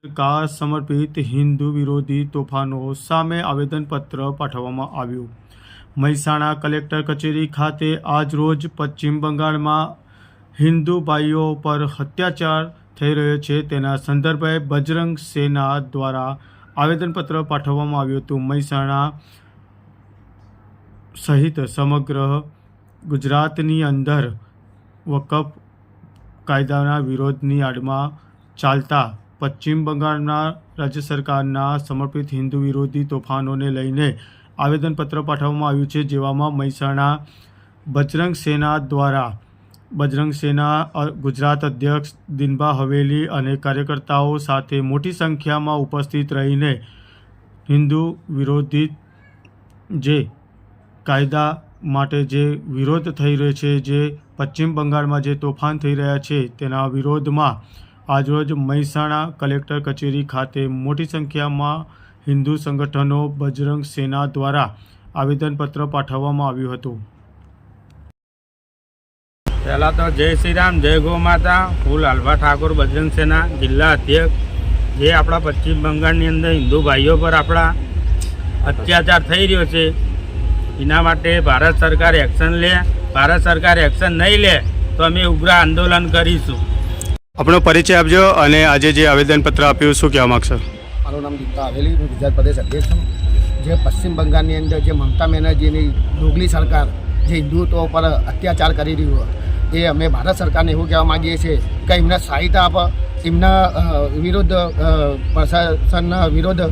સરકાર સમર્પિત હિન્દુ વિરોધી તોફાનો સામે આવેદનપત્ર પાઠવવામાં આવ્યું। મહેસાણા કલેક્ટર કચેરી ખાતે આજરોજ પશ્ચિમ બંગાળમાં હિન્દુ ભાઈઓ પર અત્યાચાર થઈ રહ્યો છે તેના સંદર્ભે બજરંગ સેના દ્વારા આવેદનપત્ર પાઠવવામાં આવ્યું હતું। મહેસાણા સહિત સમગ્ર ગુજરાતની અંદર વકફ કાયદાના વિરોધની આડમાં ચાલતા પશ્ચિમ બંગાળના રાજ્ય સરકારના સમર્પિત હિન્દુ વિરોધી તોફાનોને લઈને આવેદનપત્ર પાઠવવામાં આવ્યું છે, જેવામાં મહેસાણા બજરંગ સેના દ્વારા બજરંગ સેના ગુજરાત અધ્યક્ષ દિનભા હવેલી અને કાર્યકર્તાઓ સાથે મોટી સંખ્યામાં ઉપસ્થિત રહીને હિન્દુ વિરોધી જે કાયદા માટે જે વિરોધ થઈ રહ્યો છે, જે પશ્ચિમ બંગાળમાં જે તોફાન થઈ રહ્યા છે તેના વિરોધમાં આજરોજ મહેસાણા કલેક્ટર કચેરી ખાતે મોટી સંખ્યામાં હિન્દુ સંગઠનો બજરંગ સેના દ્વારા આવેદનપત્ર પાઠવવામાં આવ્યું હતું। પહેલાં તો જય શ્રી રામ, જય ગૌ માતા। હું લાલભા ઠાકોર, બજરંગ સેના જિલ્લા અધ્યક્ષ। જે આપણા પશ્ચિમ બંગાળની અંદર હિન્દુ ભાઈઓ પર આપણા અત્યાચાર થઈ રહ્યો છે એના માટે ભારત સરકાર એક્શન લે। ભારત સરકાર એક્શન નહીં લે તો અમે ઉગ્ર આંદોલન કરીશું। આપણો પરિચય આપજો અને આજે જે આવેદનપત્ર આપ્યું શું કહેવા માગશો? મારું નામ દિનભા હવેલી, હું ગુજરાત પ્રદેશ અધ્યક્ષ છું। જે પશ્ચિમ બંગાળની અંદર જે મમતા બેનર્જીની ડોગલી સરકાર જે હિન્દુત્વ પર અત્યાચાર કરી રહ્યું એ અમે ભારત સરકારને એવું કહેવા માગીએ છીએ કે એમને સહાયતા આપે, એમના વિરુદ્ધ પ્રશાસનના વિરુદ્ધ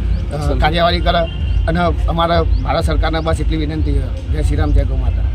કાર્યવાહી કરે અને અમારા ભારત સરકારને બસ એટલી વિનંતી છે। જય શ્રી રામ, જય ગૌ માતા।